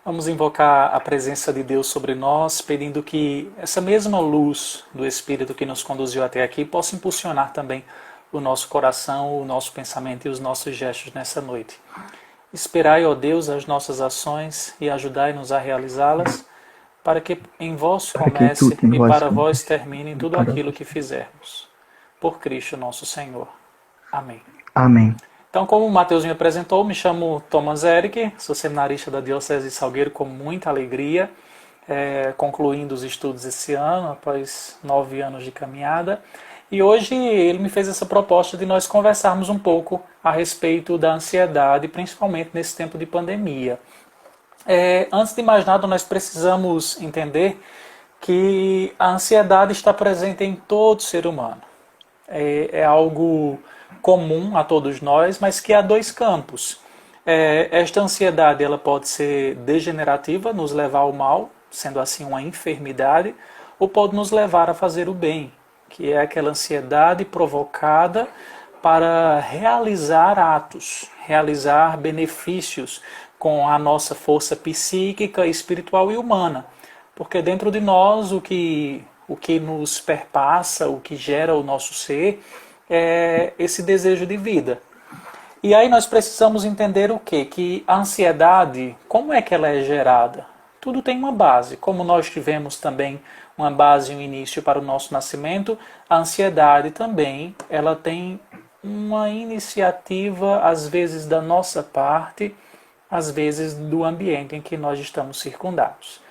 Vamos invocar a presença de Deus sobre nós, pedindo que essa mesma luz do Espírito que nos conduziu até aqui possa impulsionar também o nosso coração, o nosso pensamento e os nossos gestos nessa noite. Esperai, ó Deus, as nossas ações e ajudai-nos a realizá-las, para que em vós para que comece tudo em e vós para vós comece termine e tudo para aquilo vós. que fizermos. Por Cristo nosso Senhor. Amém. Amém. Então, como o Mateus me apresentou, me chamo Thomas Eric, sou seminarista da Diocese de Salgueiro com muita alegria, concluindo os estudos esse ano, após 9 anos de caminhada. E hoje ele me fez essa proposta de nós conversarmos um pouco a respeito da ansiedade, principalmente nesse tempo de pandemia. Antes de mais nada, nós precisamos entender que a ansiedade está presente em todo ser humano. É algo comum a todos nós, mas que há dois campos. Esta ansiedade ela pode ser degenerativa, nos levar ao mal, sendo assim uma enfermidade, ou pode nos levar a fazer o bem, que é aquela ansiedade provocada para realizar atos, realizar benefícios com a nossa força psíquica, espiritual e humana. Porque dentro de nós o que nos perpassa, o que gera o nosso ser, é esse desejo de vida. E aí nós precisamos entender o quê? Que a ansiedade, como é que ela é gerada? Tudo tem uma base. Como nós tivemos também uma base e um início para o nosso nascimento, a ansiedade também, ela tem uma iniciativa, às vezes da nossa parte, às vezes do ambiente em que nós estamos circundados.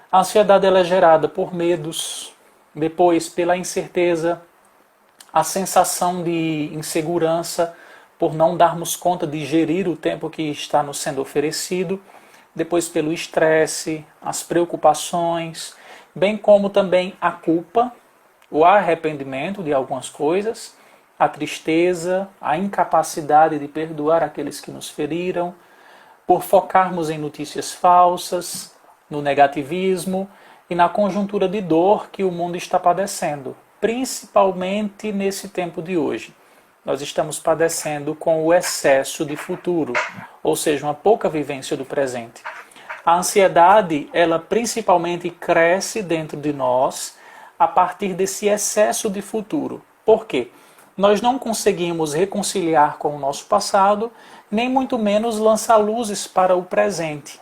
A ansiedade ela é gerada por medos, depois pela incerteza, a sensação de insegurança por não darmos conta de gerir o tempo que está nos sendo oferecido, depois pelo estresse, as preocupações, bem como também a culpa, o arrependimento de algumas coisas, a tristeza, a incapacidade de perdoar aqueles que nos feriram, por focarmos em notícias falsas, no negativismo e na conjuntura de dor que o mundo está padecendo, principalmente nesse tempo de hoje. Nós estamos padecendo com o excesso de futuro, ou seja, uma pouca vivência do presente. A ansiedade, ela principalmente cresce dentro de nós a partir desse excesso de futuro. Por quê? Nós não conseguimos reconciliar com o nosso passado, nem muito menos lançar luzes para o presente.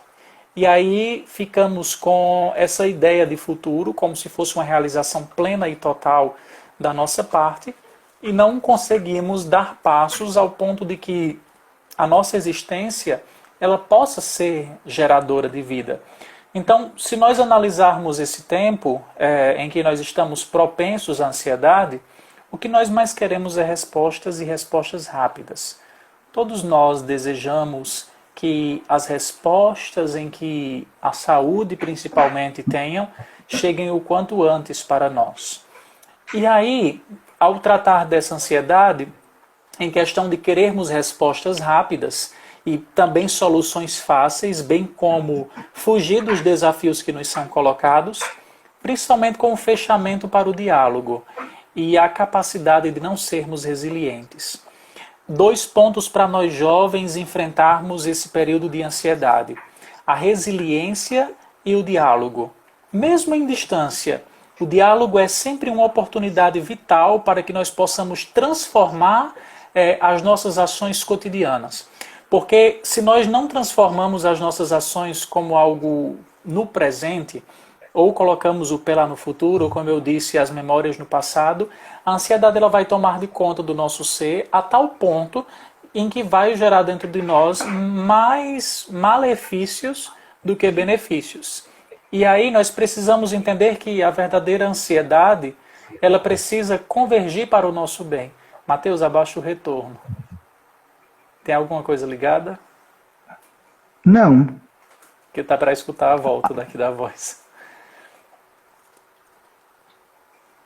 E aí ficamos com essa ideia de futuro como se fosse uma realização plena e total da nossa parte e não conseguimos dar passos ao ponto de que a nossa existência ela possa ser geradora de vida. Então, se nós analisarmos esse tempo em que nós estamos propensos à ansiedade, o que nós mais queremos é respostas e respostas rápidas. Todos nós desejamos que as respostas em que a saúde principalmente tenham, cheguem o quanto antes para nós. E aí, ao tratar dessa ansiedade, em questão de querermos respostas rápidas e também soluções fáceis, bem como fugir dos desafios que nos são colocados, principalmente com o fechamento para o diálogo e a capacidade de não sermos resilientes. 2 pontos para nós jovens enfrentarmos esse período de ansiedade: a resiliência e o diálogo. Mesmo em distância, o diálogo é sempre uma oportunidade vital para que nós possamos transformar as nossas ações cotidianas. Porque se nós não transformamos as nossas ações como algo no presente, ou colocamos o pé lá no futuro, ou como eu disse, as memórias no passado, a ansiedade ela vai tomar de conta do nosso ser a tal ponto em que vai gerar dentro de nós mais malefícios do que benefícios. E aí nós precisamos entender que a verdadeira ansiedade, ela precisa convergir para o nosso bem. Mateus, abaixa o retorno. Tem alguma coisa ligada? Não. Que está para escutar a volta daqui da voz.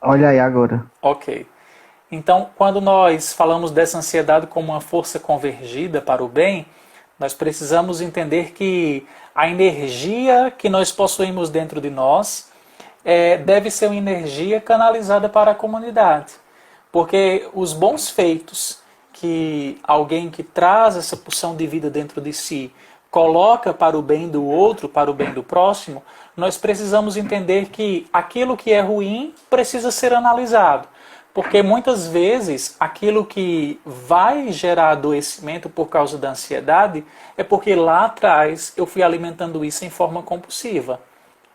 Olha aí agora. Ok. Então, quando nós falamos dessa ansiedade como uma força convergida para o bem, nós precisamos entender que a energia que nós possuímos dentro de nós deve ser uma energia canalizada para a comunidade. Porque os bons feitos que alguém que traz essa pulsão de vida dentro de si coloca para o bem do outro, para o bem do próximo, nós precisamos entender que aquilo que é ruim precisa ser analisado. Porque muitas vezes aquilo que vai gerar adoecimento por causa da ansiedade é porque lá atrás eu fui alimentando isso em forma compulsiva.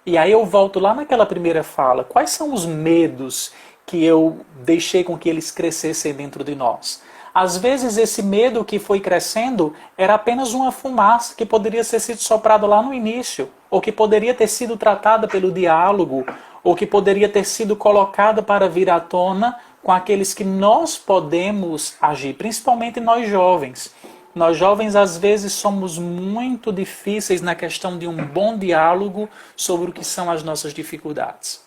E aí eu volto lá naquela primeira fala. Quais são os medos que eu deixei com que eles crescessem dentro de nós? Às vezes esse medo que foi crescendo era apenas uma fumaça que poderia ter sido soprado lá no início, ou que poderia ter sido tratada pelo diálogo, ou que poderia ter sido colocada para vir à tona com aqueles que nós podemos agir, principalmente nós jovens. Nós jovens às vezes somos muito difíceis na questão de um bom diálogo sobre o que são as nossas dificuldades.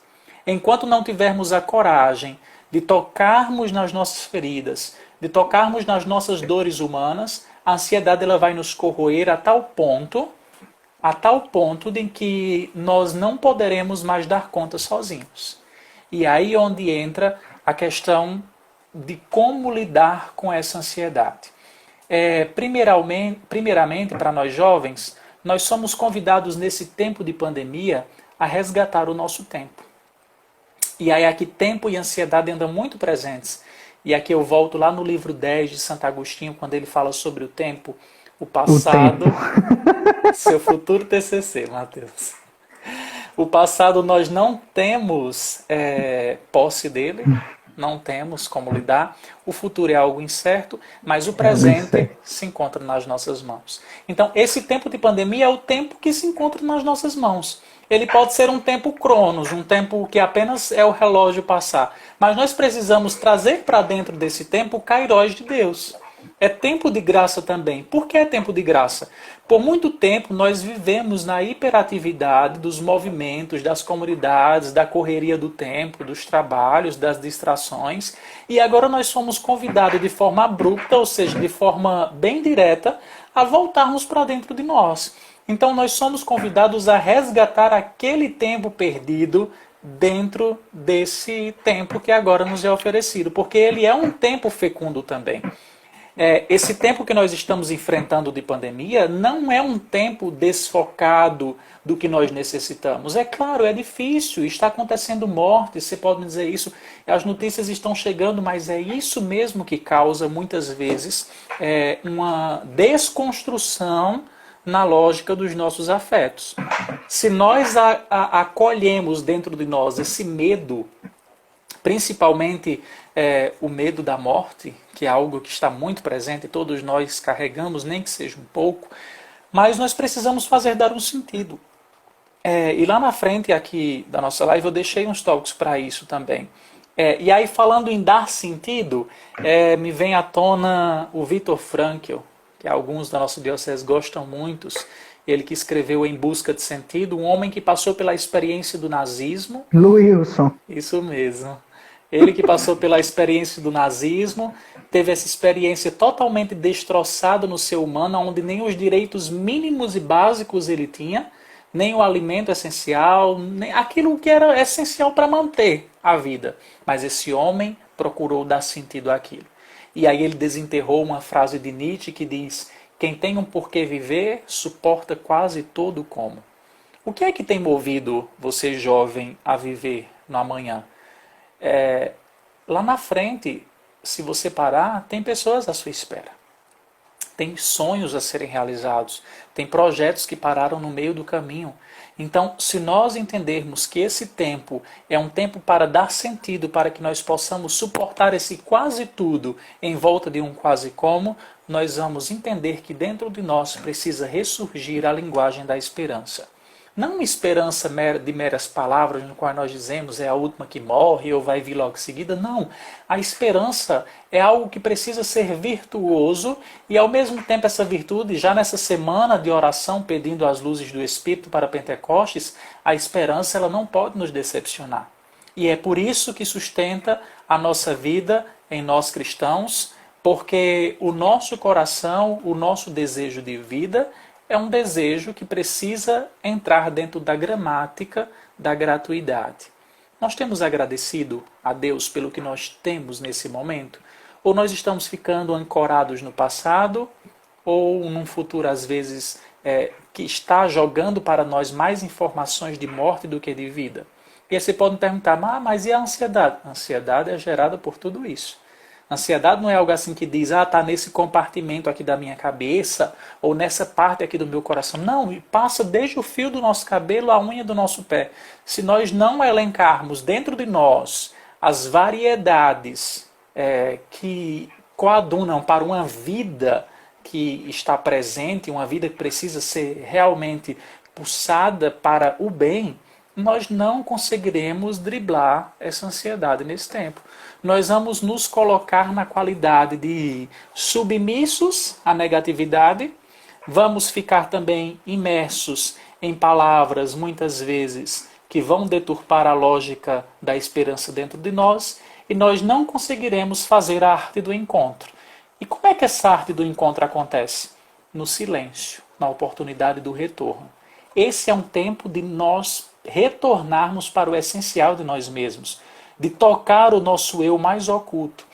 Enquanto não tivermos a coragem de tocarmos nas nossas feridas, de tocarmos nas nossas dores humanas, a ansiedade ela vai nos corroer a tal ponto de que nós não poderemos mais dar conta sozinhos. E aí onde entra a questão de como lidar com essa ansiedade. Primeiramente, para nós jovens, nós somos convidados nesse tempo de pandemia a resgatar o nosso tempo. E aí aqui tempo e ansiedade andam muito presentes. E aqui eu volto lá no livro 10 de Santo Agostinho, quando ele fala sobre o tempo, o passado, seu futuro TCC, Mateus. O passado nós não temos posse dele, não temos como lidar. O futuro é algo incerto, mas o presente se encontra nas nossas mãos. Então, esse tempo de pandemia é o tempo que se encontra nas nossas mãos. Ele pode ser um tempo cronos, um tempo que apenas é o relógio passar. Mas nós precisamos trazer para dentro desse tempo o Kairos de Deus. É tempo de graça também. Por que é tempo de graça? Por muito tempo nós vivemos na hiperatividade dos movimentos, das comunidades, da correria do tempo, dos trabalhos, das distrações. E agora nós somos convidados de forma abrupta, ou seja, de forma bem direta, a voltarmos para dentro de nós. Então nós somos convidados a resgatar aquele tempo perdido dentro desse tempo que agora nos é oferecido. Porque ele é um tempo fecundo também. Esse tempo que nós estamos enfrentando de pandemia não é um tempo desfocado do que nós necessitamos. É claro, é difícil, está acontecendo morte, você pode dizer isso, as notícias estão chegando, mas é isso mesmo que causa, muitas vezes, uma desconstrução na lógica dos nossos afetos. Se nós acolhemos dentro de nós esse medo, principalmente o medo da morte, que é algo que está muito presente, todos nós carregamos, nem que seja um pouco, mas nós precisamos fazer dar um sentido. E lá na frente aqui da nossa live eu deixei uns toques para isso também. E aí falando em dar sentido, me vem à tona o Viktor Frankl, que alguns da nossa diocese gostam muito, ele que escreveu Em Busca de Sentido, um homem que passou pela experiência do nazismo. Luilson. Isso mesmo. Ele que passou pela experiência do nazismo, teve essa experiência totalmente destroçada no ser humano, onde nem os direitos mínimos e básicos ele tinha, nem o alimento essencial, nem aquilo que era essencial para manter a vida. Mas esse homem procurou dar sentido àquilo. E aí ele desenterrou uma frase de Nietzsche que diz: quem tem um porquê viver, suporta quase todo o como. O que é que tem movido você jovem a viver no amanhã? Lá na frente, se você parar, tem pessoas à sua espera. Tem sonhos a serem realizados. Tem projetos que pararam no meio do caminho. Então, se nós entendermos que esse tempo é um tempo para dar sentido, para que nós possamos suportar esse quase tudo em volta de um quase como, nós vamos entender que dentro de nós precisa ressurgir a linguagem da esperança. Não uma esperança de meras palavras, no qual nós dizemos é a última que morre ou vai vir logo em seguida. Não. A esperança é algo que precisa ser virtuoso e, ao mesmo tempo, essa virtude, já nessa semana de oração, pedindo as luzes do Espírito para Pentecostes, a esperança ela não pode nos decepcionar. E é por isso que sustenta a nossa vida em nós cristãos, porque o nosso coração, o nosso desejo de vida é um desejo que precisa entrar dentro da gramática da gratuidade. Nós temos agradecido a Deus pelo que nós temos nesse momento? Ou nós estamos ficando ancorados no passado, ou num futuro às vezes que está jogando para nós mais informações de morte do que de vida. E aí você pode me perguntar, mas e a ansiedade? A ansiedade é gerada por tudo isso. A ansiedade não é algo assim que diz, está nesse compartimento aqui da minha cabeça, ou nessa parte aqui do meu coração. Não, passa desde o fio do nosso cabelo à unha do nosso pé. Se nós não elencarmos dentro de nós as variedades que coadunam para uma vida que está presente, uma vida que precisa ser realmente pulsada para o bem, nós não conseguiremos driblar essa ansiedade nesse tempo. Nós vamos nos colocar na qualidade de submissos à negatividade, vamos ficar também imersos em palavras, muitas vezes, que vão deturpar a lógica da esperança dentro de nós, e nós não conseguiremos fazer a arte do encontro. E como é que essa arte do encontro acontece? No silêncio, na oportunidade do retorno. Esse é um tempo de nós retornarmos para o essencial de nós mesmos, de tocar o nosso eu mais oculto.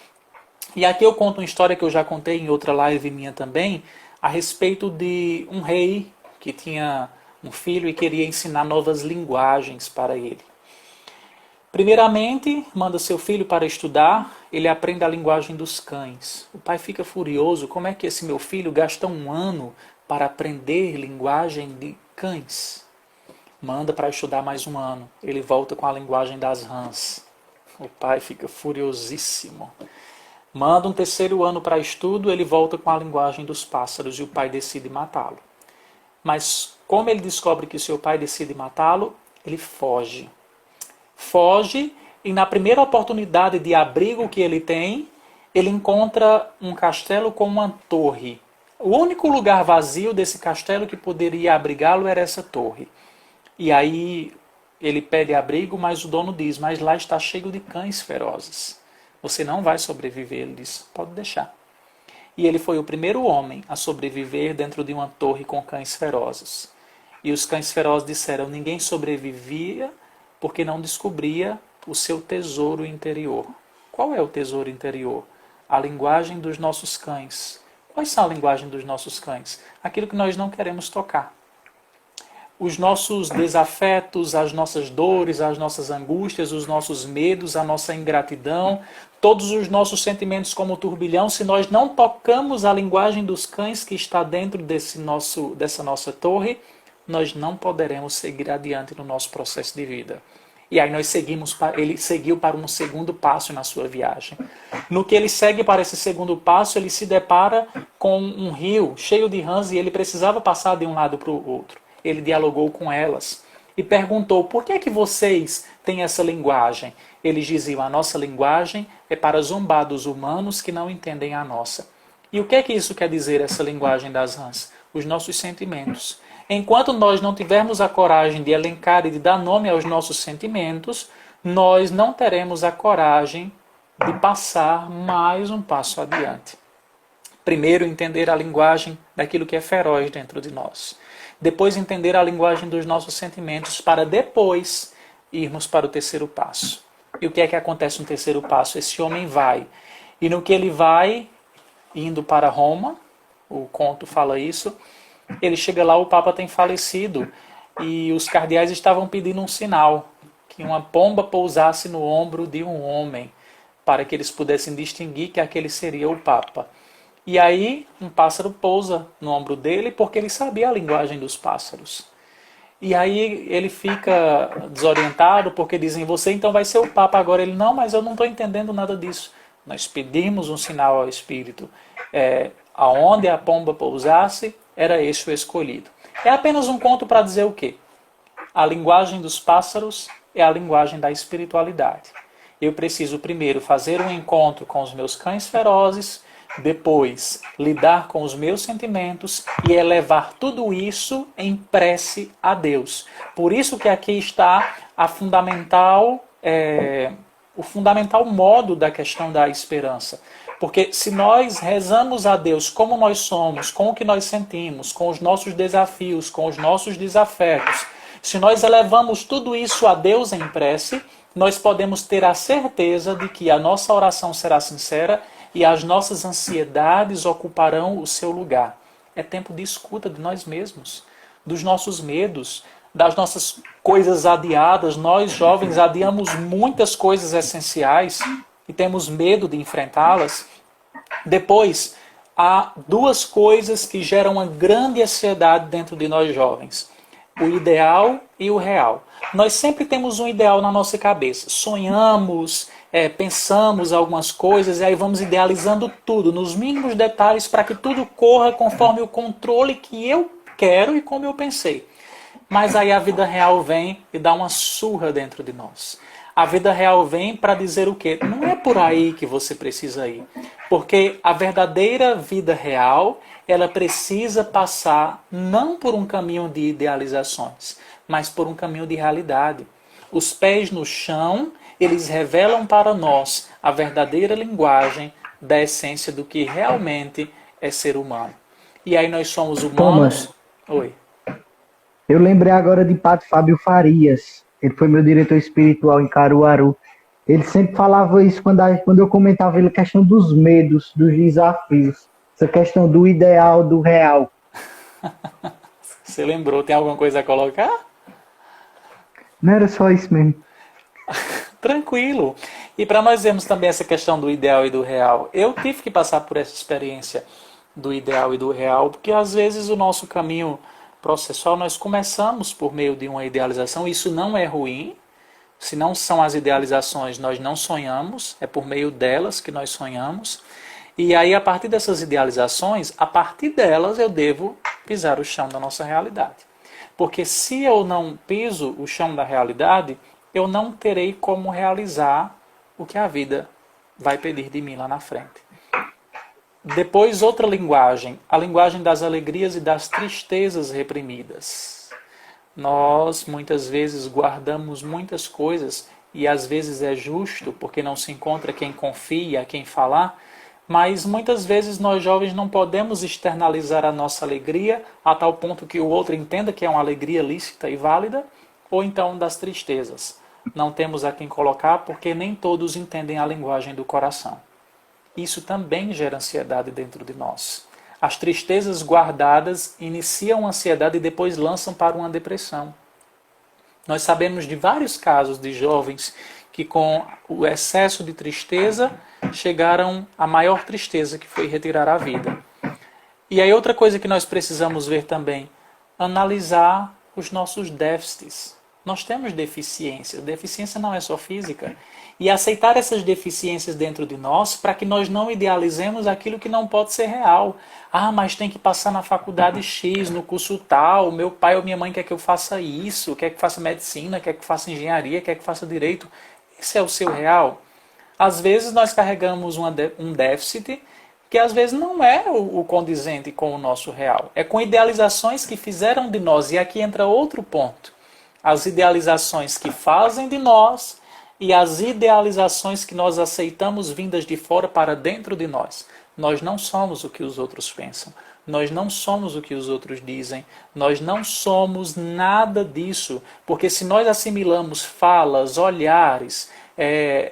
E aqui eu conto uma história que eu já contei em outra live minha também, a respeito de um rei que tinha um filho e queria ensinar novas linguagens para ele. Primeiramente, manda seu filho para estudar, ele aprende a linguagem dos cães. O pai fica furioso, como é que esse meu filho gasta um ano para aprender linguagem de cães? Manda para estudar mais um ano, ele volta com a linguagem das rãs. O pai fica furiosíssimo. Manda um terceiro ano para estudo, ele volta com a linguagem dos pássaros e o pai decide matá-lo. Mas como ele descobre que seu pai decide matá-lo, ele foge. Foge e na primeira oportunidade de abrigo que ele tem, ele encontra um castelo com uma torre. O único lugar vazio desse castelo que poderia abrigá-lo era essa torre. E aí ele pede abrigo, mas o dono diz, mas lá está cheio de cães ferozes. Você não vai sobreviver. Ele diz, pode deixar. E ele foi o primeiro homem a sobreviver dentro de uma torre com cães ferozes. E os cães ferozes disseram, ninguém sobrevivia porque não descobria o seu tesouro interior. Qual é o tesouro interior? A linguagem dos nossos cães. Quais são a linguagem dos nossos cães? Aquilo que nós não queremos tocar. Os nossos desafetos, as nossas dores, as nossas angústias, os nossos medos, a nossa ingratidão, todos os nossos sentimentos como turbilhão, se nós não tocamos a linguagem dos cães que está dentro dessa nossa torre, nós não poderemos seguir adiante no nosso processo de vida. E aí ele seguiu para um segundo passo na sua viagem. No que ele segue para esse segundo passo, ele se depara com um rio cheio de rãs e ele precisava passar de um lado para o outro. Ele dialogou com elas e perguntou, por que é que vocês têm essa linguagem? Eles diziam, a nossa linguagem é para zombar dos humanos que não entendem a nossa. E o que é que isso quer dizer, essa linguagem das rãs? Os nossos sentimentos. Enquanto nós não tivermos a coragem de elencar e de dar nome aos nossos sentimentos, nós não teremos a coragem de passar mais um passo adiante. Primeiro, entender a linguagem daquilo que é feroz dentro de nós. Depois, entender a linguagem dos nossos sentimentos, para depois irmos para o terceiro passo. E o que é que acontece no terceiro passo? Esse homem vai. E no que ele vai, indo para Roma, o conto fala isso, ele chega lá, o Papa tem falecido e os cardeais estavam pedindo um sinal, que uma pomba pousasse no ombro de um homem, para que eles pudessem distinguir que aquele seria o Papa. E aí um pássaro pousa no ombro dele porque ele sabia a linguagem dos pássaros. E aí ele fica desorientado porque dizem, você então vai ser o Papa agora. Ele, não, mas eu não estou entendendo nada disso. Nós pedimos um sinal ao Espírito. Aonde a pomba pousasse, era esse o escolhido. É apenas um conto para dizer o quê? A linguagem dos pássaros é a linguagem da espiritualidade. Eu preciso primeiro fazer um encontro com os meus cães ferozes, depois lidar com os meus sentimentos e elevar tudo isso em prece a Deus. Por isso que aqui está o fundamental modo da questão da esperança. Porque se nós rezamos a Deus como nós somos, com o que nós sentimos, com os nossos desafios, com os nossos desafetos, se nós elevamos tudo isso a Deus em prece, nós podemos ter a certeza de que a nossa oração será sincera e as nossas ansiedades ocuparão o seu lugar. é tempo de escuta de nós mesmos, dos nossos medos, das nossas coisas adiadas. Nós, jovens, adiamos muitas coisas essenciais e temos medo de enfrentá-las. Depois, há duas coisas que geram uma grande ansiedade dentro de nós jovens: o ideal e o real. Nós sempre temos um ideal na nossa cabeça. Sonhamos, pensamos algumas coisas e aí vamos idealizando tudo, nos mínimos detalhes, para que tudo corra conforme o controle que eu quero e como eu pensei. Mas aí a vida real vem e dá uma surra dentro de nós. A vida real vem para dizer o quê? Não é por aí que você precisa ir. Porque a verdadeira vida real, ela precisa passar não por um caminho de idealizações, mas por um caminho de realidade. Os pés no chão, eles revelam para nós a verdadeira linguagem da essência do que realmente é ser humano. E aí nós somos humanos... Oi. Eu lembrei agora de Padre Fábio Farias. Ele foi meu diretor espiritual em Caruaru. Ele sempre falava isso quando eu comentava a questão dos medos, dos desafios. Essa questão do ideal, do real. Você lembrou? Tem alguma coisa a colocar? Não era só isso mesmo. Tranquilo. E para nós vermos também essa questão do ideal e do real, eu tive que passar por essa experiência do ideal e do real, porque às vezes o nosso caminho processual, nós começamos por meio de uma idealização. Isso não é ruim. Se não são as idealizações, nós não sonhamos. É por meio delas que nós sonhamos. E aí, a partir dessas idealizações, a partir delas eu devo pisar o chão da nossa realidade. Porque se eu não piso o chão da realidade, eu não terei como realizar o que a vida vai pedir de mim lá na frente. Depois, outra linguagem, a linguagem das alegrias e das tristezas reprimidas. Nós, muitas vezes, guardamos muitas coisas, e às vezes é justo, porque não se encontra quem confia, quem falar, mas muitas vezes nós jovens não podemos externalizar a nossa alegria a tal ponto que o outro entenda que é uma alegria lícita e válida, ou então das tristezas. Não temos a quem colocar, porque nem todos entendem a linguagem do coração. Isso também gera ansiedade dentro de nós. As tristezas guardadas iniciam a ansiedade e depois lançam para uma depressão. Nós sabemos de vários casos de jovens que com o excesso de tristeza chegaram à maior tristeza, que foi retirar a vida. E aí outra coisa que nós precisamos ver também, analisar os nossos déficits. Nós temos deficiências. Deficiência não é só física. E aceitar essas deficiências dentro de nós para que nós não idealizemos aquilo que não pode ser real. Ah, mas tem que passar na faculdade X, no curso tal, meu pai ou minha mãe quer que eu faça isso, quer que eu faça medicina, quer que eu faça engenharia, quer que eu faça direito. Esse é o seu real? Às vezes nós carregamos um déficit que às vezes não é o condizente com o nosso real. É com idealizações que fizeram de nós. E aqui entra outro ponto. As idealizações que fazem de nós e as idealizações que nós aceitamos vindas de fora para dentro de nós. Nós não somos o que os outros pensam. Nós não somos o que os outros dizem. Nós não somos nada disso. Porque se nós assimilamos falas, olhares,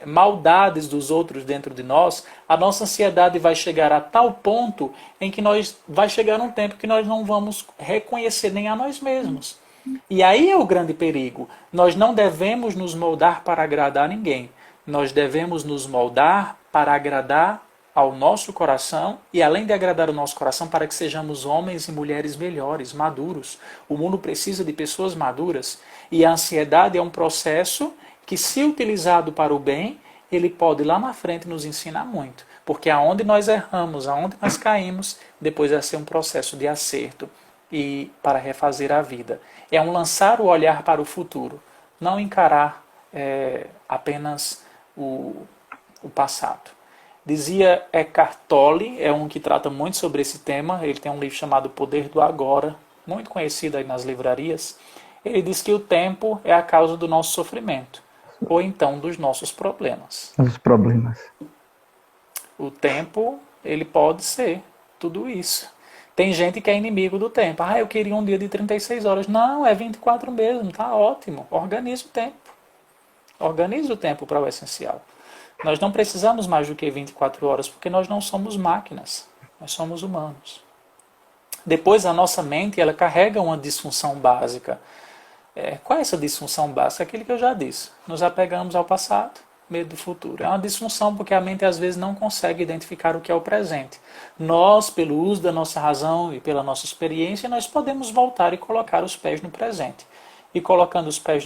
maldades dos outros dentro de nós, a nossa ansiedade vai chegar a tal ponto em que vai chegar um tempo que nós não vamos reconhecer nem a nós mesmos. E aí é o grande perigo. Nós não devemos nos moldar para agradar ninguém. Nós devemos nos moldar para agradar ao nosso coração e, além de agradar o nosso coração, para que sejamos homens e mulheres melhores, maduros. O mundo precisa de pessoas maduras. E a ansiedade é um processo que, se utilizado para o bem, ele pode lá na frente nos ensinar muito. Porque aonde nós erramos, aonde nós caímos, depois vai ser um processo de acerto e para refazer a vida. É um lançar o olhar para o futuro, não encarar apenas o passado. Dizia Eckhart Tolle, é um que trata muito sobre esse tema, ele tem um livro chamado Poder do Agora, muito conhecido aí nas livrarias. Ele diz que o tempo é a causa do nosso sofrimento, ou então dos nossos problemas. Os problemas. O tempo, ele pode ser tudo isso. Tem gente que é inimigo do tempo. Ah, eu queria um dia de 36 horas. Não, é 24 mesmo, tá ótimo. Organize o tempo. Organize o tempo para o essencial. Nós não precisamos mais do que 24 horas, porque nós não somos máquinas. Nós somos humanos. Depois, a nossa mente, ela carrega uma disfunção básica. Qual é essa disfunção básica? Aquilo que eu já disse. Nos apegamos ao passado, medo do futuro. É uma disfunção porque a mente às vezes não consegue identificar o que é o presente. Nós, pelo uso da nossa razão e pela nossa experiência, nós podemos voltar e colocar os pés no presente. E colocando os pés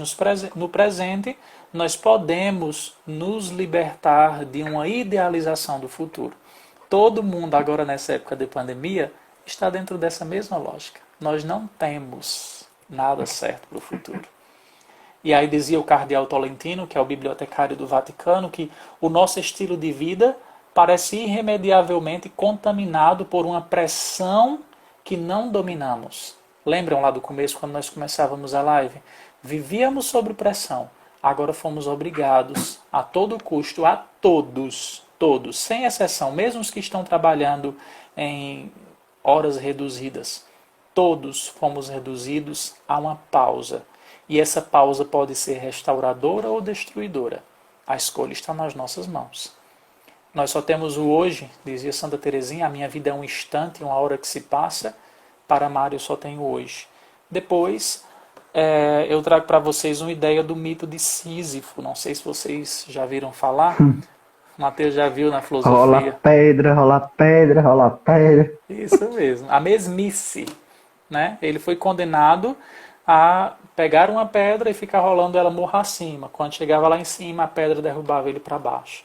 no presente, nós podemos nos libertar de uma idealização do futuro. Todo mundo agora nessa época de pandemia está dentro dessa mesma lógica. Nós não temos nada certo para o futuro. E aí dizia o cardeal Tolentino, que é o bibliotecário do Vaticano, que o nosso estilo de vida parece irremediavelmente contaminado por uma pressão que não dominamos. Lembram lá do começo, quando nós começávamos a live? Vivíamos sob pressão. Agora fomos obrigados, a todo custo, a todos, sem exceção, mesmo os que estão trabalhando em horas reduzidas, todos fomos reduzidos a uma pausa. E essa pausa pode ser restauradora ou destruidora. A escolha está nas nossas mãos. Nós só temos o hoje, dizia Santa Teresinha, a minha vida é um instante, uma hora que se passa, para amar eu só tenho hoje. Depois, eu trago para vocês uma ideia do mito de Sísifo. Não sei se vocês já viram falar. Mateus já viu na filosofia. Rola pedra, rola pedra, rola pedra. Isso mesmo, a mesmice. Né? Ele foi condenado a pegar uma pedra e ficar rolando ela morro acima. Quando chegava lá em cima, a pedra derrubava ele para baixo.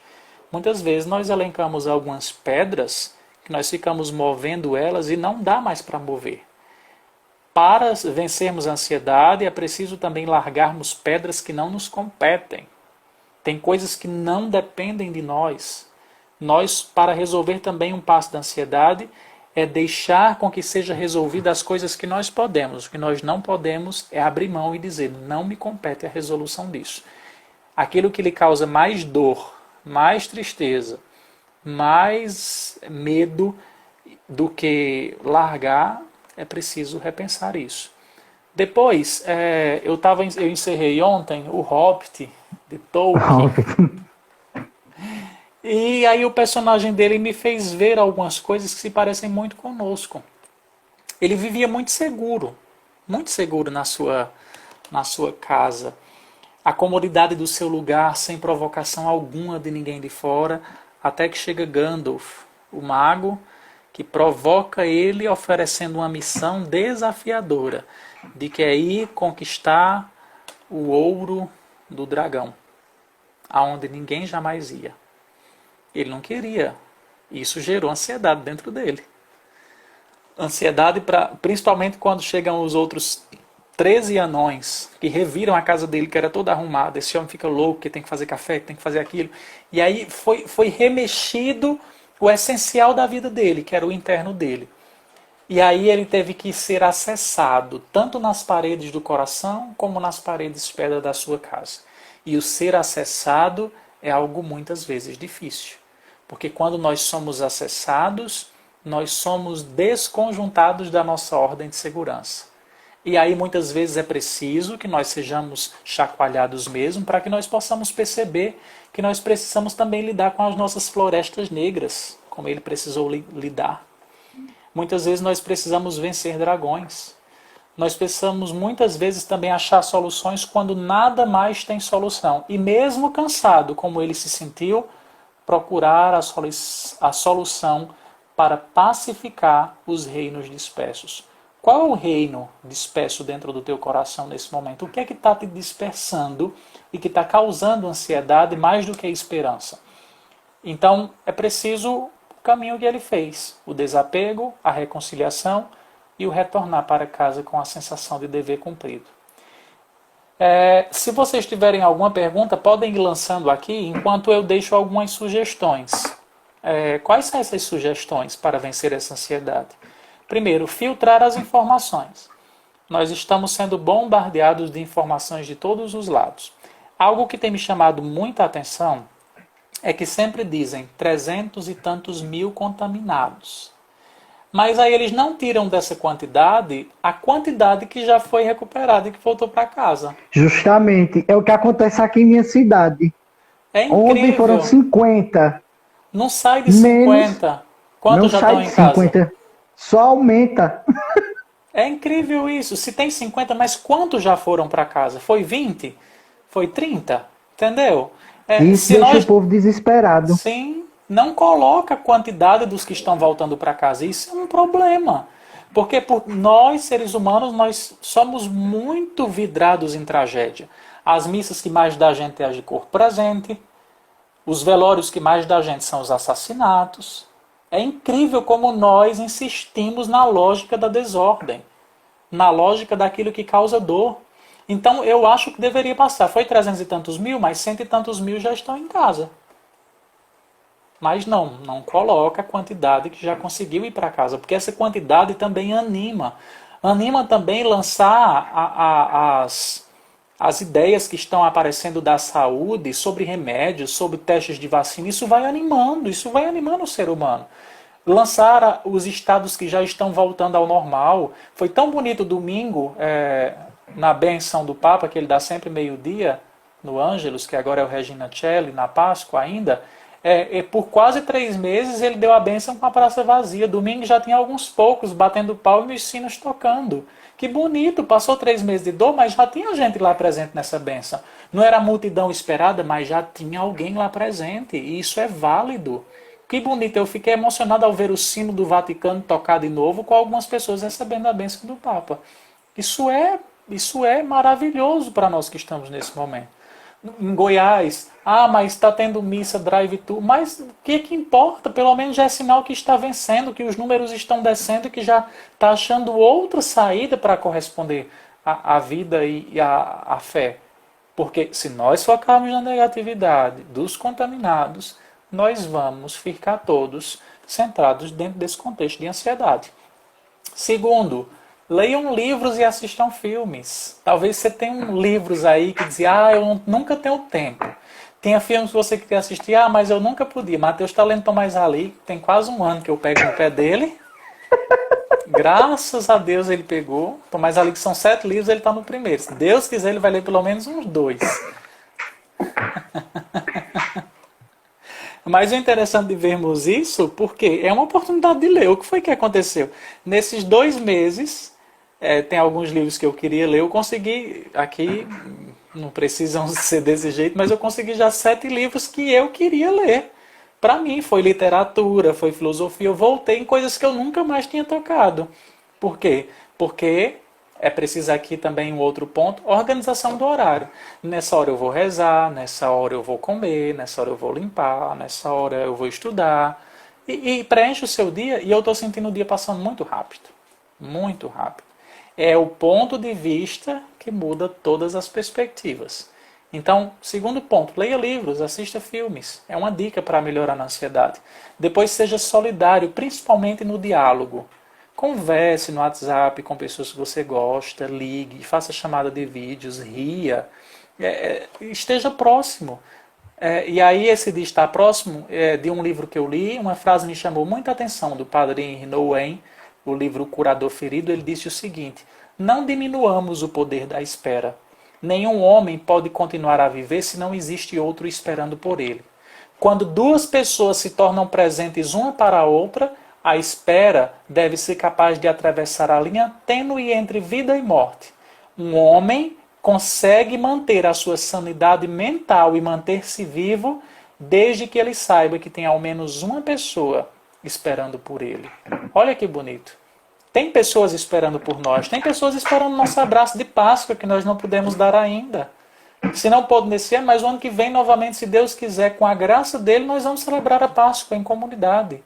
Muitas vezes nós elencamos algumas pedras que nós ficamos movendo elas e não dá mais para mover. Para vencermos a ansiedade, é preciso também largarmos pedras que não nos competem. Tem coisas que não dependem de nós. Nós, para resolver também um passo da ansiedade, é deixar com que seja resolvida as coisas que nós podemos. O que nós não podemos é abrir mão e dizer, não me compete a resolução disso. Aquilo que lhe causa mais dor, mais tristeza, mais medo do que largar, é preciso repensar isso. Depois, eu encerrei ontem o Hobbit de Tolkien. E aí o personagem dele me fez ver algumas coisas que se parecem muito conosco. Ele vivia muito seguro na sua casa. A comodidade do seu lugar, sem provocação alguma de ninguém de fora, até que chega Gandalf, o mago, que provoca ele oferecendo uma missão desafiadora, de que é ir conquistar o ouro do dragão, aonde ninguém jamais ia. Ele não queria. Isso gerou ansiedade dentro dele. Ansiedade, principalmente quando chegam os outros 13 anões que reviram a casa dele, que era toda arrumada. Esse homem fica louco, que tem que fazer café, que tem que fazer aquilo. E aí foi remexido o essencial da vida dele, que era o interno dele. E aí ele teve que ser acessado, tanto nas paredes do coração, como nas paredes de pedra da sua casa. E o ser acessado é algo muitas vezes difícil. Porque quando nós somos acessados, nós somos desconjuntados da nossa ordem de segurança. E aí muitas vezes é preciso que nós sejamos chacoalhados mesmo para que nós possamos perceber que nós precisamos também lidar com as nossas florestas negras, como ele precisou lidar. Muitas vezes nós precisamos vencer dragões. Nós precisamos muitas vezes também achar soluções quando nada mais tem solução. E mesmo cansado, como ele se sentiu, procurar a solução para pacificar os reinos dispersos. Qual é o reino disperso dentro do teu coração nesse momento? O que é que está te dispersando e que está causando ansiedade mais do que esperança? Então, é preciso o caminho que ele fez. O desapego, a reconciliação e o retornar para casa com a sensação de dever cumprido. Se vocês tiverem alguma pergunta, podem ir lançando aqui, enquanto eu deixo algumas sugestões. Quais são essas sugestões para vencer essa ansiedade? Primeiro, filtrar as informações. Nós estamos sendo bombardeados de informações de todos os lados. Algo que tem me chamado muita atenção é que sempre dizem 300 e tantos mil contaminados. Mas aí eles não tiram dessa quantidade a quantidade que já foi recuperada e que voltou para casa. Justamente, é o que acontece aqui em minha cidade. É incrível. Ontem foram 50. Não sai de 50. Quantos já estão em casa? Só aumenta. É incrível isso. Se tem 50, mas quantos já foram para casa? Foi 20? Foi 30? Entendeu? Isso Se deixa o nós, povo desesperado. sim, não coloca a quantidade dos que estão voltando para casa. Isso é um problema. Porque por nós, seres humanos, nós somos muito vidrados em tragédia. As missas que mais dá gente é as de corpo presente. Os velórios que mais dá gente são os assassinatos. É incrível como nós insistimos na lógica da desordem, na lógica daquilo que causa dor. Então eu acho que deveria passar. Foi 300 e tantos mil, mas 100 e tantos mil já estão em casa. Mas não coloca a quantidade que já conseguiu ir para casa, porque essa quantidade também anima. Anima também lançar as ideias que estão aparecendo da saúde sobre remédios, sobre testes de vacina. Isso vai animando o ser humano. Lançar os estados que já estão voltando ao normal. Foi tão bonito domingo, na benção do Papa, que ele dá sempre meio-dia, no Ângelus, que agora é o Regina Coeli, na Páscoa ainda. Por quase 3 meses ele deu a bênção com a praça vazia. Domingo já tinha alguns poucos batendo pau e os sinos tocando. Que bonito, passou 3 meses de dor, mas já tinha gente lá presente nessa bênção. Não era a multidão esperada, mas já tinha alguém lá presente. E isso é válido. Que bonito, eu fiquei emocionado ao ver o sino do Vaticano tocar de novo com algumas pessoas recebendo a bênção do Papa. Isso é maravilhoso para nós que estamos nesse momento. Em Goiás, mas está tendo missa drive-thru, mas o que importa? Pelo menos já é sinal que está vencendo, que os números estão descendo e que já está achando outra saída para corresponder à vida e à fé. Porque se nós focarmos na negatividade dos contaminados, nós vamos ficar todos centrados dentro desse contexto de ansiedade. Segundo, leiam livros e assistam filmes. Talvez você tenha livros aí que dizem, eu nunca tenho tempo. Tinha filmes que você queria assistir, mas eu nunca podia. Mateus está lendo Tomás Ali, tem quase 1 ano que eu pego no pé dele. Graças a Deus ele pegou. Tomás Ali, que são 7 livros, ele está no primeiro. Se Deus quiser, ele vai ler pelo menos uns 2. Mas o interessante de vermos isso, porque é uma oportunidade de ler. O que foi que aconteceu? Nesses 2 meses, tem alguns livros que eu queria ler, eu consegui, aqui, não precisam ser desse jeito, mas eu consegui já 7 livros que eu queria ler. Para mim, foi literatura, foi filosofia, eu voltei em coisas que eu nunca mais tinha tocado. Por quê? Porque é preciso aqui também um outro ponto, organização do horário. Nessa hora eu vou rezar, nessa hora eu vou comer, nessa hora eu vou limpar, nessa hora eu vou estudar. E preenche o seu dia, e eu estou sentindo o dia passando muito rápido. Muito rápido. É o ponto de vista que muda todas as perspectivas. Então, segundo ponto, leia livros, assista filmes. É uma dica para melhorar a ansiedade. Depois seja solidário, principalmente no diálogo. Converse no WhatsApp com pessoas que você gosta, ligue, faça chamada de vídeos, ria, esteja próximo. E aí esse de estar próximo, de um livro que eu li, uma frase me chamou muita atenção, do padre Henri Nouwen, o livro O Curador Ferido, ele disse o seguinte: não diminuamos o poder da espera. Nenhum homem pode continuar a viver se não existe outro esperando por ele. Quando 2 pessoas se tornam presentes uma para a outra, a espera deve ser capaz de atravessar a linha tênue entre vida e morte. Um homem consegue manter a sua sanidade mental e manter-se vivo desde que ele saiba que tem ao menos uma pessoa esperando por ele. Olha que bonito. Tem pessoas esperando por nós, tem pessoas esperando nosso abraço de Páscoa que nós não podemos dar ainda. Se não pode nesse ano, mas o ano que vem, novamente, se Deus quiser, com a graça dele, nós vamos celebrar a Páscoa em comunidade.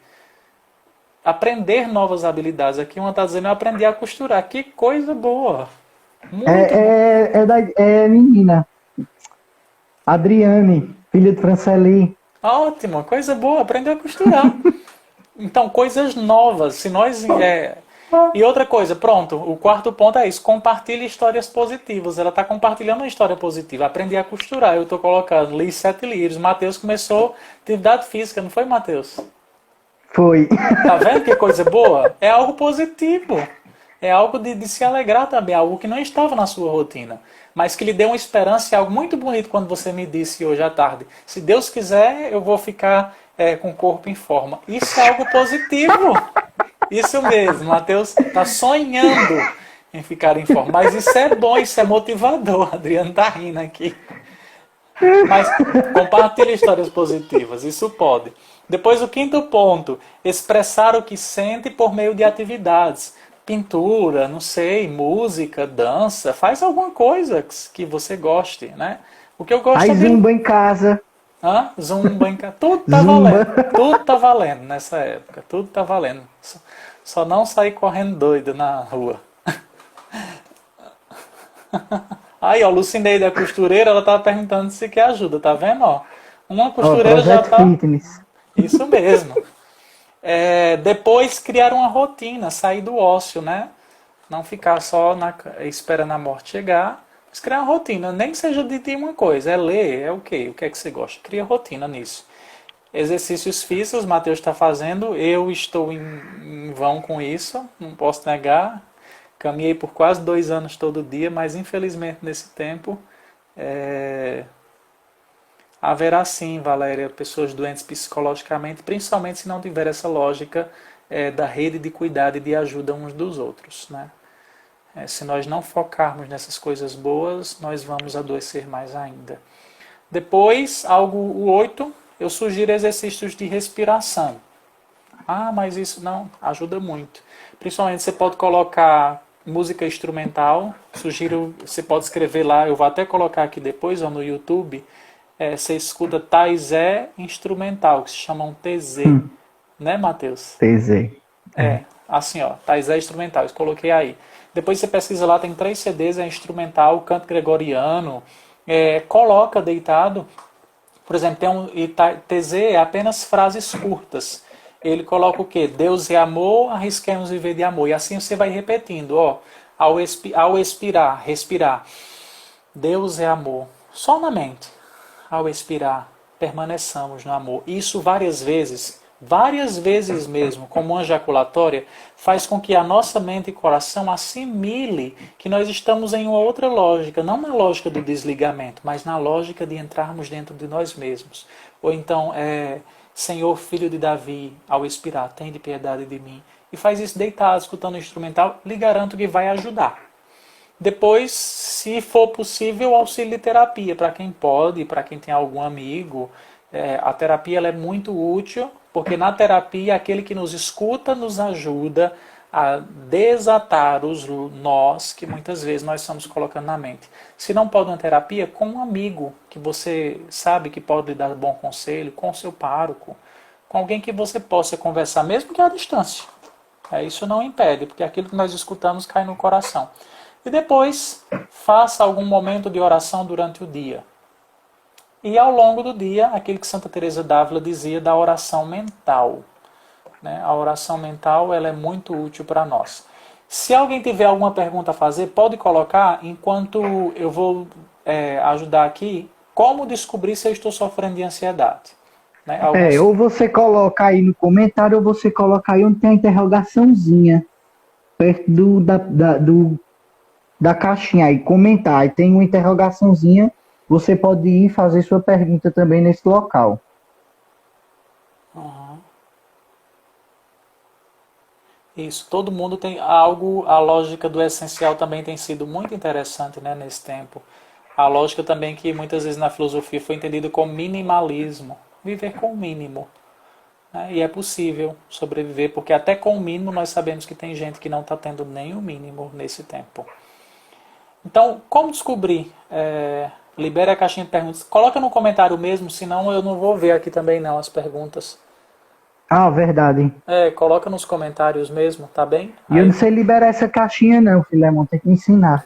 Aprender novas habilidades. Aqui uma está dizendo, eu aprendi a costurar. Que coisa boa. Muito É menina. Adriane, filha de Franceli. Ótimo, coisa boa, aprender a costurar. Então, coisas novas. Se nós... E outra coisa, pronto, o 4º ponto é isso. Compartilhe histórias positivas. Ela está compartilhando uma história positiva. Aprender a costurar. Eu estou colocando, li 7 livros. Matheus começou atividade física, não foi, Matheus? Foi. Tá vendo que coisa boa? É algo positivo. É algo de se alegrar também. Algo que não estava na sua rotina. Mas que lhe deu uma esperança e algo muito bonito quando você me disse hoje à tarde. Se Deus quiser, eu vou ficar com o corpo em forma. Isso é algo positivo. Isso mesmo, Matheus está sonhando em ficar em forma. Mas isso é bom, isso é motivador. Adriano está rindo aqui. Mas compartilhe histórias positivas, isso pode. Depois o quinto ponto, expressar o que sente por meio de atividades. Pintura, não sei, música, dança, faz alguma coisa que você goste, né? O que eu gosto Aí é de... zumba em casa. Hã? Zumba, tudo tá Zumba. valendo. Tudo tá valendo nessa época, tudo tá valendo. Só não sair correndo doido na rua. Aí, ó, Lucineide, a costureira, ela tava perguntando se quer ajuda, tá vendo, ó? Uma Ó, costureira já projeto tá... fitness. Isso mesmo. Depois criar uma rotina, sair do ócio, né? Não ficar só esperando a morte chegar, mas criar uma rotina, nem que seja de uma coisa, é ler, é o quê? O que é que você gosta? Cria rotina nisso. Exercícios físicos, Matheus está fazendo, eu estou em vão com isso, não posso negar. Caminhei por quase 2 anos todo dia, mas infelizmente nesse tempo haverá sim, Valéria, pessoas doentes psicologicamente, principalmente se não tiver essa lógica da rede de cuidado e de ajuda uns dos outros, né? Se nós não focarmos nessas coisas boas, nós vamos adoecer mais ainda. Depois, o 8, eu sugiro exercícios de respiração. Ah, mas isso não ajuda muito. Principalmente você pode colocar música instrumental. Sugiro, você pode escrever lá, eu vou até colocar aqui depois ó, no YouTube. Você escuta Taizé instrumental, que se chama um TZ. Né, Matheus? TZ. Assim, ó, Taizé instrumental, eu coloquei aí. Depois você pesquisa lá, tem 3 CDs, é instrumental, canto gregoriano. Coloca deitado. Por exemplo, tem um TZ é apenas frases curtas. Ele coloca o quê? Deus é amor, arrisquemos viver de amor. E assim você vai repetindo, ó. Ao expirar, respirar. Deus é amor. Só na mente. Ao expirar, permaneçamos no amor. Isso várias vezes mesmo, como uma ejaculatória, faz com que a nossa mente e coração assimile que nós estamos em uma outra lógica, não na lógica do desligamento, mas na lógica de entrarmos dentro de nós mesmos. Ou então, Senhor, filho de Davi, ao expirar, tende piedade de mim. E faz isso deitado, escutando o instrumental, lhe garanto que vai ajudar. Depois, se for possível, auxílio de terapia, para quem pode, para quem tem algum amigo. A terapia ela é muito útil, porque na terapia aquele que nos escuta nos ajuda a desatar os nós que muitas vezes nós estamos colocando na mente. Se não pode uma terapia, com um amigo que você sabe que pode lhe dar bom conselho, com seu pároco, com alguém que você possa conversar, mesmo que à distância. Isso não impede, porque aquilo que nós escutamos cai no coração. E depois, faça algum momento de oração durante o dia. E ao longo do dia, aquilo que Santa Teresa d'Ávila dizia da oração mental. Né? A oração mental ela é muito útil para nós. Se alguém tiver alguma pergunta a fazer, pode colocar, enquanto eu vou ajudar aqui, como descobrir se eu estou sofrendo de ansiedade. Né? Ou você coloca aí no comentário, ou você coloca aí onde tem a interrogaçãozinha, perto da caixinha aí, comentar. Aí tem uma interrogaçãozinha, você pode ir fazer sua pergunta também nesse local. Uhum. Isso, todo mundo tem algo, a lógica do essencial também tem sido muito interessante, né, nesse tempo. A lógica também que muitas vezes na filosofia foi entendida como minimalismo, viver com o mínimo. Né? E é possível sobreviver, porque até com o mínimo nós sabemos que tem gente que não está tendo nem o mínimo nesse tempo. Então, como descobrir? Libere a caixinha de perguntas. Coloca no comentário mesmo, senão eu não vou ver aqui também não as perguntas. Ah, verdade. Coloca nos comentários mesmo, tá bem? E eu não sei liberar essa caixinha não, Filemon, tem que me ensinar.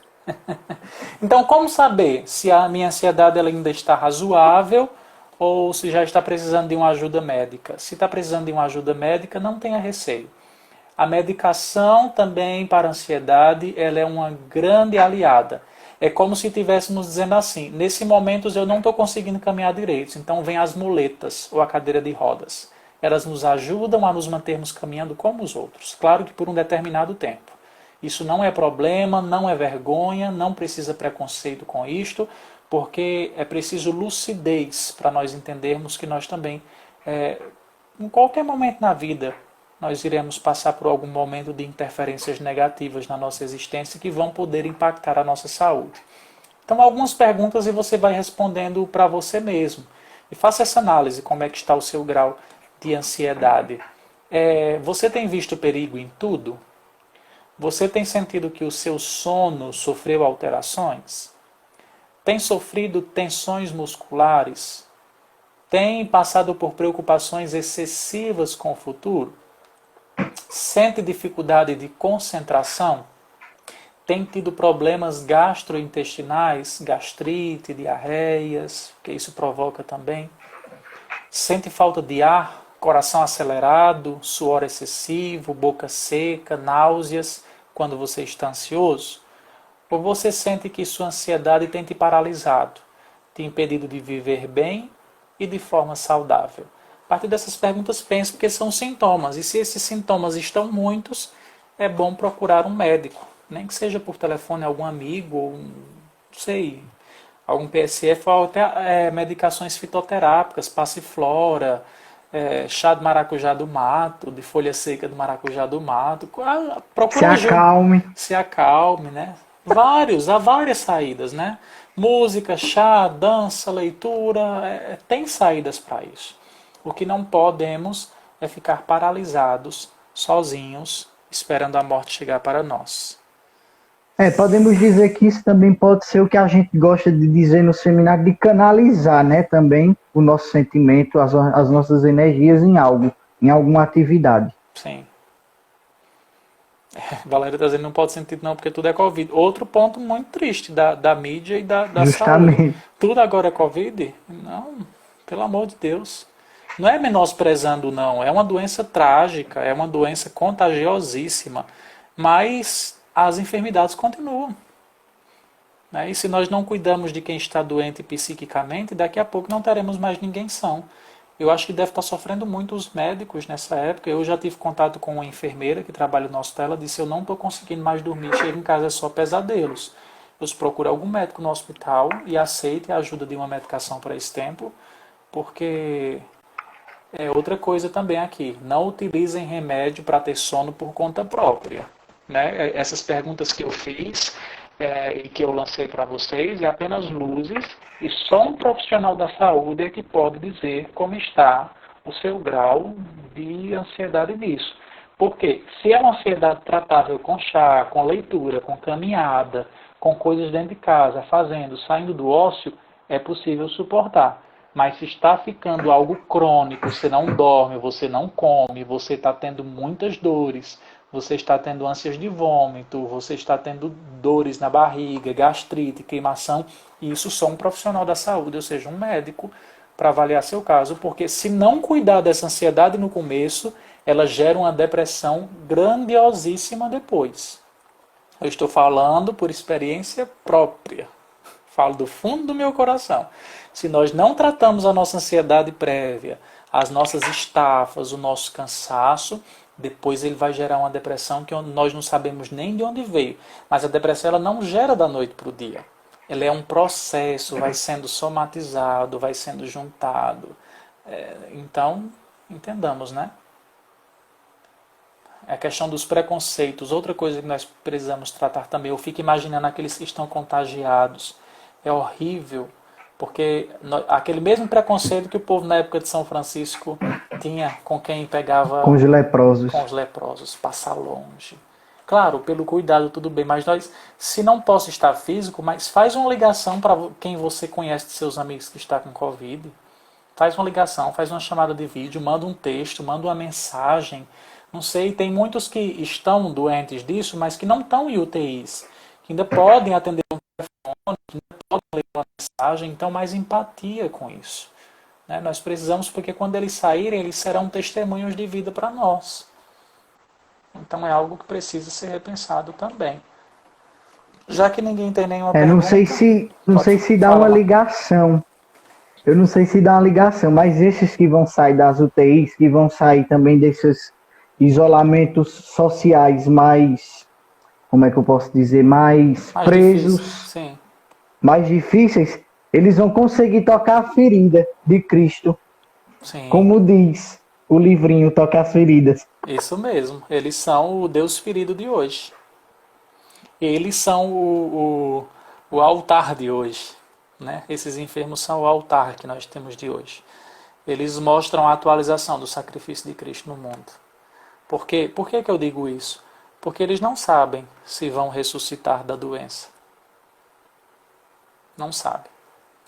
Então, como saber se a minha ansiedade ela ainda está razoável ou se já está precisando de uma ajuda médica? Se está precisando de uma ajuda médica, não tenha receio. A medicação também para a ansiedade ela é uma grande aliada. É como se estivéssemos dizendo assim, nesse momento eu não estou conseguindo caminhar direito, então vem as muletas ou a cadeira de rodas. Elas nos ajudam a nos mantermos caminhando como os outros, claro que por um determinado tempo. Isso não é problema, não é vergonha, não precisa preconceito com isto, porque é preciso lucidez para nós entendermos que nós também, em qualquer momento na vida, nós iremos passar por algum momento de interferências negativas na nossa existência que vão poder impactar a nossa saúde. Então, algumas perguntas e você vai respondendo para você mesmo. E faça essa análise, como é que está o seu grau de ansiedade. Você tem visto perigo em tudo? Você tem sentido que o seu sono sofreu alterações? Tem sofrido tensões musculares? Tem passado por preocupações excessivas com o futuro? Sente dificuldade de concentração? Tem tido problemas gastrointestinais, gastrite, diarreias, que isso provoca também? Sente falta de ar, coração acelerado, suor excessivo, boca seca, náuseas quando você está ansioso? Ou você sente que sua ansiedade tem te paralisado, te impedido de viver bem e de forma saudável? A partir dessas perguntas, pense, porque são sintomas. E se esses sintomas estão muitos, é bom procurar um médico. Nem que seja por telefone, algum amigo, ou não sei, algum PSF, ou até medicações fitoterápicas, passiflora, chá de maracujá do mato, de folha seca do maracujá do mato. Se acalme. Se acalme, né? Há várias saídas, né? Música, chá, dança, leitura, tem saídas para isso. O que não podemos é ficar paralisados, sozinhos, esperando a morte chegar para nós. Podemos dizer que isso também pode ser o que a gente gosta de dizer no seminário, de canalizar, né, também o nosso sentimento, as nossas energias em algo, em alguma atividade. Sim. Valéria está dizendo, não pode sentir não, porque tudo é Covid. Outro ponto muito triste da mídia e da saúde. Tudo agora é Covid? Não, pelo amor de Deus. Não é menosprezando, não. É uma doença trágica, é uma doença contagiosíssima. Mas as enfermidades continuam. E se nós não cuidamos de quem está doente psiquicamente, daqui a pouco não teremos mais ninguém são. Eu acho que deve estar sofrendo muito os médicos nessa época. Eu já tive contato com uma enfermeira que trabalha no hospital. Ela disse, eu não estou conseguindo mais dormir, chego em casa é só pesadelos. Eu procuro algum médico no hospital e aceite a ajuda de uma medicação para esse tempo, porque outra coisa também aqui, não utilizem remédio para ter sono por conta própria. Né? Essas perguntas que eu fiz e que eu lancei para vocês é apenas luzes, e só um profissional da saúde é que pode dizer como está o seu grau de ansiedade nisso. Porque se é uma ansiedade tratável com chá, com leitura, com caminhada, com coisas dentro de casa, fazendo, saindo do ócio, é possível suportar. Mas se está ficando algo crônico, você não dorme, você não come, você está tendo muitas dores, você está tendo ânsias de vômito, você está tendo dores na barriga, gastrite, queimação, e isso só um profissional da saúde, ou seja, um médico, para avaliar seu caso, porque se não cuidar dessa ansiedade no começo, ela gera uma depressão grandiosíssima depois. Eu estou falando por experiência própria, falo do fundo do meu coração. Se nós não tratamos a nossa ansiedade prévia, as nossas estafas, o nosso cansaço, depois ele vai gerar uma depressão que nós não sabemos nem de onde veio. Mas a depressão ela não gera da noite para o dia. Ela é um processo, vai sendo somatizado, vai sendo juntado. Então, entendamos, né? A questão dos preconceitos, outra coisa que nós precisamos tratar também. Eu fico imaginando aqueles que estão contagiados. É horrível, porque aquele mesmo preconceito que o povo na época de São Francisco tinha com quem pegava... Com os leprosos. Com os leprosos, passar longe. Claro, pelo cuidado tudo bem, mas nós, se não posso estar físico, mas faz uma ligação para quem você conhece de seus amigos que está com Covid. Faz uma ligação, faz uma chamada de vídeo, manda um texto, manda uma mensagem. Não sei, tem muitos que estão doentes disso, mas que não estão em UTIs, que ainda podem atender um telefone, que ainda podem ler uma mensagem, então mais empatia com isso. Nós precisamos, porque quando eles saírem, eles serão testemunhos de vida para nós. Então é algo que precisa ser repensado também. Já que ninguém tem nenhuma pergunta... Não sei se dá uma ligação. Eu não sei se dá uma ligação, mas esses que vão sair das UTIs, que vão sair também desses isolamentos sociais mais... Como é que eu posso dizer? Mais presos, sim, mais difíceis, eles vão conseguir tocar a ferida de Cristo. Sim. Como diz, o livrinho Toca as Feridas. Isso mesmo. Eles são o Deus ferido de hoje. Eles são o altar de hoje. Né? Esses enfermos são o altar que nós temos de hoje. Eles mostram a atualização do sacrifício de Cristo no mundo. Por quê? Por que eu digo isso? Porque eles não sabem se vão ressuscitar da doença. Não sabem.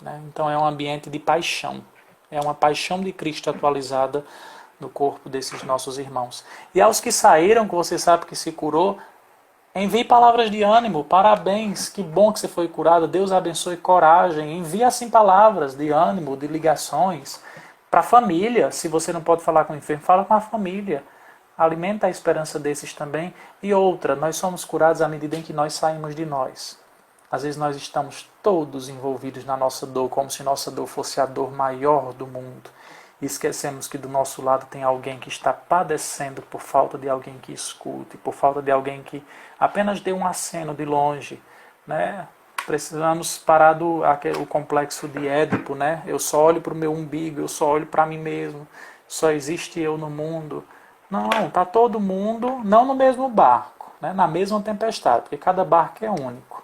Né? Então é um ambiente de paixão. É uma paixão de Cristo atualizada no corpo desses nossos irmãos. E aos que saíram, que você sabe que se curou, envie palavras de ânimo, parabéns, que bom que você foi curado, Deus abençoe, coragem. Envie assim palavras de ânimo, de ligações, para a família. Se você não pode falar com o enfermo, fala com a família. Alimenta a esperança desses também. E outra, nós somos curados à medida em que nós saímos de nós. Às vezes nós estamos todos envolvidos na nossa dor, como se nossa dor fosse a dor maior do mundo. E esquecemos que do nosso lado tem alguém que está padecendo por falta de alguém que escute, por falta de alguém que apenas dê um aceno de longe. Né? Precisamos parar o complexo de Édipo. Né? Eu só olho para o meu umbigo, eu só olho para mim mesmo, só existe eu no mundo. Não, está todo mundo, não no mesmo barco, né? Na mesma tempestade, porque cada barco é único.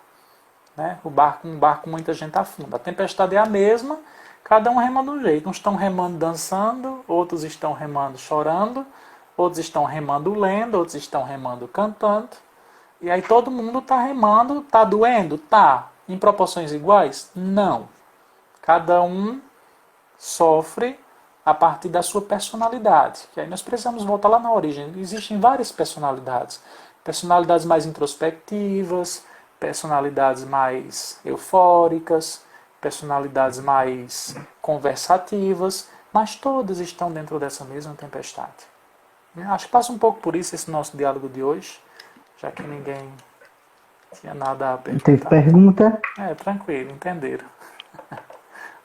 Né? Um barco muita gente afunda. A tempestade é a mesma, cada um rema de um jeito. Uns estão remando dançando, outros estão remando chorando, outros estão remando lendo, outros estão remando cantando. E aí todo mundo está remando, está doendo? Tá. Em proporções iguais? Não. Cada um sofre a partir da sua personalidade. Que aí nós precisamos voltar lá na origem. Existem várias personalidades. Personalidades mais introspectivas, personalidades mais eufóricas, personalidades mais conversativas, mas todas estão dentro dessa mesma tempestade. Acho que passa um pouco por isso esse nosso diálogo de hoje, já que ninguém tinha nada a perguntar. Teve pergunta? Tranquilo, entenderam.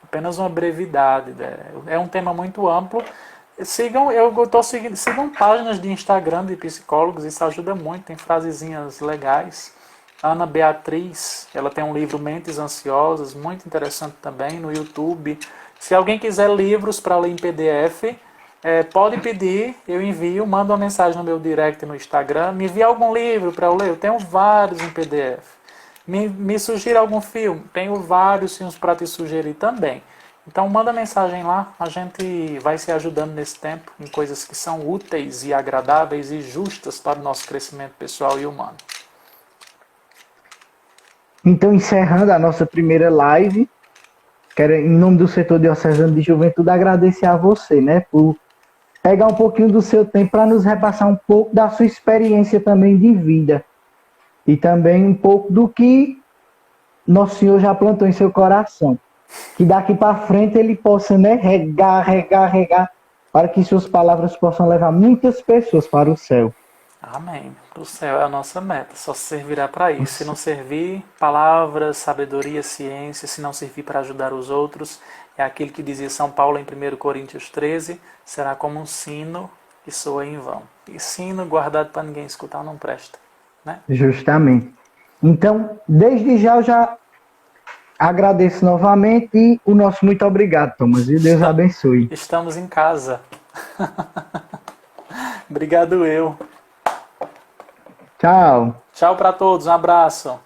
Apenas uma brevidade. Né? É um tema muito amplo. Sigam páginas de Instagram de psicólogos, isso ajuda muito, tem frasezinhas legais. Ana Beatriz, ela tem um livro Mentes Ansiosas, muito interessante também, no YouTube. Se alguém quiser livros para ler em PDF, pode pedir, eu envio, manda uma mensagem no meu direct no Instagram, me envia algum livro para eu ler, eu tenho vários em PDF. Me sugira algum filme, tenho vários filmes para te sugerir também. Então manda mensagem lá, a gente vai se ajudando nesse tempo em coisas que são úteis e agradáveis e justas para o nosso crescimento pessoal e humano. Então, encerrando a nossa primeira live, quero, em nome do setor diocesano de juventude, agradecer a você, né, por pegar um pouquinho do seu tempo para nos repassar um pouco da sua experiência também de vida. E também um pouco do que Nosso Senhor já plantou em seu coração. Que daqui para frente ele possa, né, regar, para que suas palavras possam levar muitas pessoas para o céu. Amém. O céu é a nossa meta, só servirá para isso. Se não servir, palavras, sabedoria, ciência, se não servir para ajudar os outros, é aquilo que dizia São Paulo em 1 Coríntios 13, será como um sino que soa em vão. E sino guardado para ninguém escutar não presta. Né? Justamente. Então, desde já eu já agradeço novamente e o nosso muito obrigado, Thomas. E Deus abençoe. Estamos em casa. Obrigado eu. Tchau. Tchau para todos, um abraço.